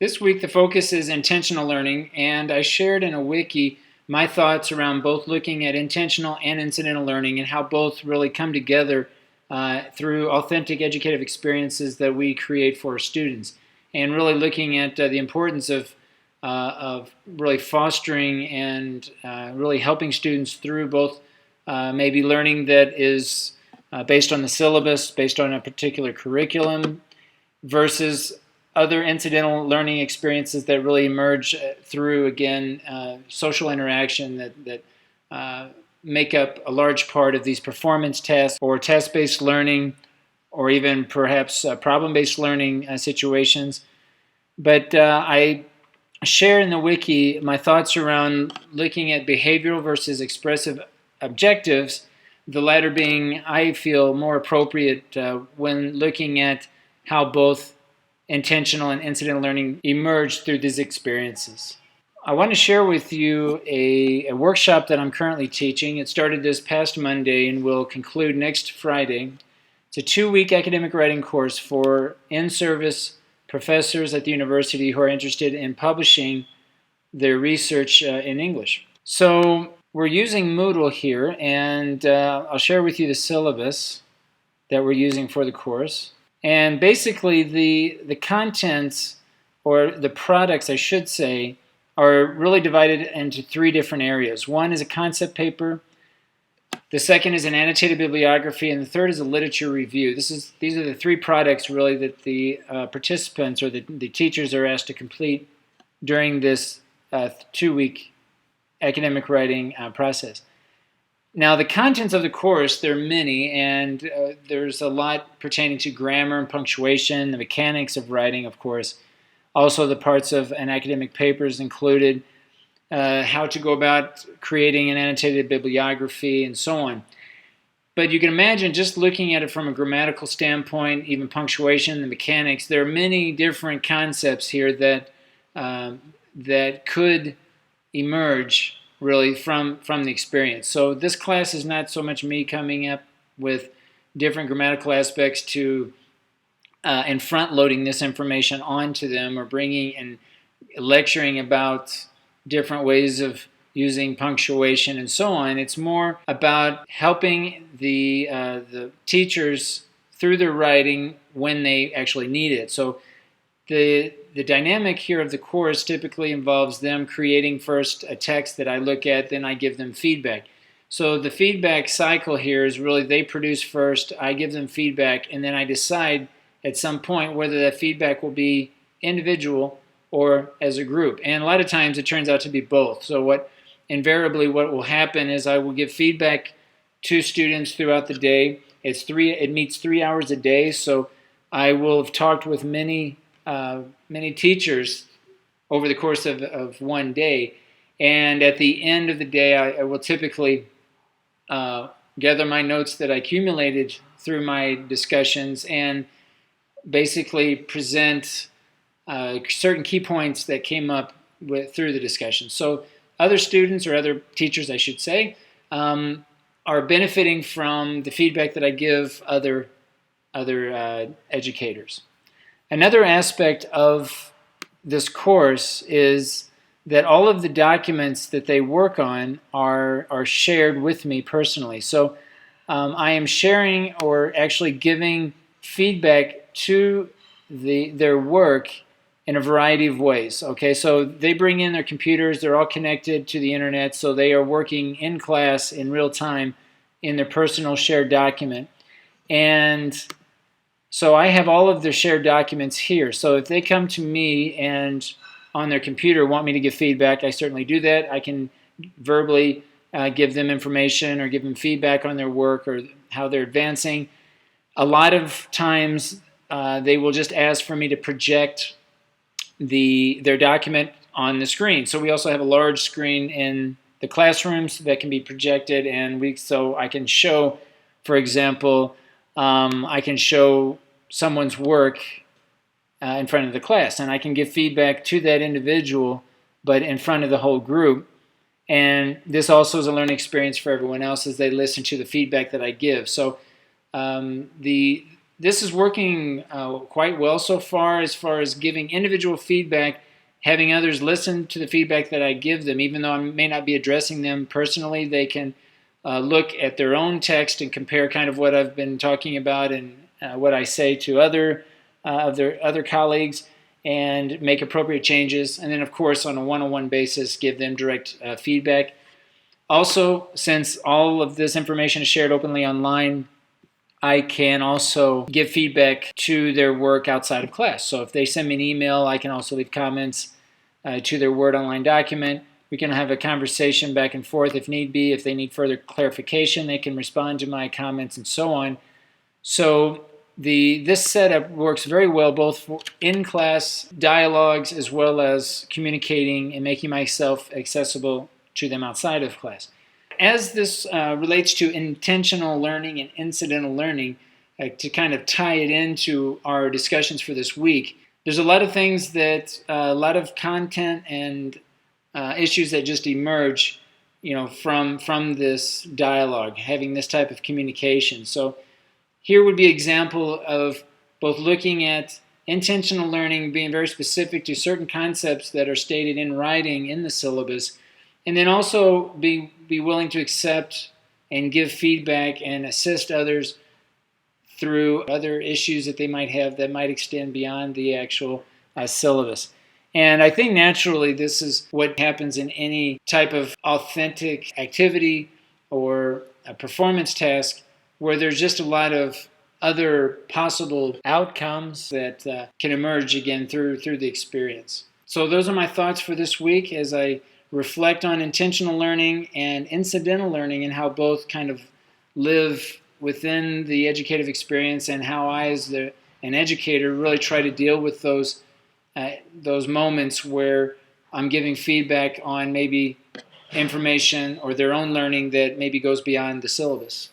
This week the focus is intentional learning, and I shared in a wiki my thoughts around both looking at intentional and incidental learning and how both really come together through authentic educative experiences that we create for our students, and really looking at the importance of really fostering and really helping students through both maybe learning that is based on the syllabus, based on a particular curriculum, versus other incidental learning experiences that really emerge through, again, social interaction that make up a large part of these performance tests or test-based learning, or even perhaps problem-based learning situations. But I share in the wiki my thoughts around looking at behavioral versus expressive objectives, the latter being, I feel, more appropriate when looking at how both intentional and incidental learning emerge through these experiences. I want to share with you a workshop that I'm currently teaching. It started this past Monday and will conclude next Friday. It's a 2-week academic writing course for in-service professors at the university who are interested in publishing their research in English. So we're using Moodle here, and I'll share with you the syllabus that we're using for the course. And basically the contents, or the products I should say, are really divided into 3 different areas. One is a concept paper, the second is an annotated bibliography, and the third is a literature review. These are the 3 products really that the participants or the teachers are asked to complete during this 2-week academic writing process. Now, the contents of the course, there are many, and there's a lot pertaining to grammar and punctuation, the mechanics of writing, of course. Also, the parts of an academic paper is included, how to go about creating an annotated bibliography, and so on. But you can imagine, just looking at it from a grammatical standpoint, even punctuation, the mechanics, there are many different concepts here that could emerge really from the experience. So this class is not so much me coming up with different grammatical aspects to and front-loading this information onto them, or bringing and lecturing about different ways of using punctuation and so on. It's more about helping the teachers through their writing when they actually need it. So the dynamic here of the course typically involves them creating first a text that I look at, then I give them feedback. So the feedback cycle here is really they produce first, I give them feedback, and then I decide at some point whether that feedback will be individual or as a group. And a lot of times it turns out to be both. So invariably what will happen is I will give feedback to students throughout the day. It meets 3 hours a day, so I will have talked with many teachers over the course of one day, and at the end of the day I will typically gather my notes that I accumulated through my discussions and basically present certain key points that came up through the discussion. So other students, or other teachers I should say, are benefiting from the feedback that I give other educators. Another aspect of this course is that all of the documents that they work on are shared with me personally. So I am sharing, or actually giving feedback to their work in a variety of ways. Okay, so they bring in their computers, they're all connected to the internet, so they are working in class in real time in their personal shared document. And so I have all of their shared documents here. So if they come to me and on their computer want me to give feedback, I certainly do that. I can verbally give them information or give them feedback on their work or how they're advancing. A lot of times they will just ask for me to project their document on the screen. So we also have a large screen in the classrooms that can be projected, and so I can show, for example, I can show someone's work in front of the class, and I can give feedback to that individual, but in front of the whole group. And this also is a learning experience for everyone else as they listen to the feedback that I give. So the this is working quite well so far as giving individual feedback, having others listen to the feedback that I give them. Even though I may not be addressing them personally, they can look at their own text and compare kind of what I've been talking about and what I say to other colleagues, and make appropriate changes. And then, of course, on a one-on-one basis, give them direct feedback. Also, since all of this information is shared openly online, I can also give feedback to their work outside of class. So if they send me an email, I can also leave comments to their Word online document. We can have a conversation back and forth if need be. If they need further clarification, they can respond to my comments and so on. So this setup works very well both for in-class dialogues as well as communicating and making myself accessible to them outside of class. As this relates to intentional learning and incidental learning, to kind of tie it into our discussions for this week, there's a lot of things that, a lot of content and issues that just emerge, from this dialogue, having this type of communication. So here would be an example of both looking at intentional learning, being very specific to certain concepts that are stated in writing in the syllabus, and then also be willing to accept and give feedback and assist others through other issues that they might have that might extend beyond the actual syllabus. And I think naturally this is what happens in any type of authentic activity or a performance task where there's just a lot of other possible outcomes that can emerge again through the experience. So those are my thoughts for this week as I reflect on intentional learning and incidental learning and how both kind of live within the educative experience, and how I, as an educator, really try to deal with those moments where I'm giving feedback on maybe information or their own learning that maybe goes beyond the syllabus.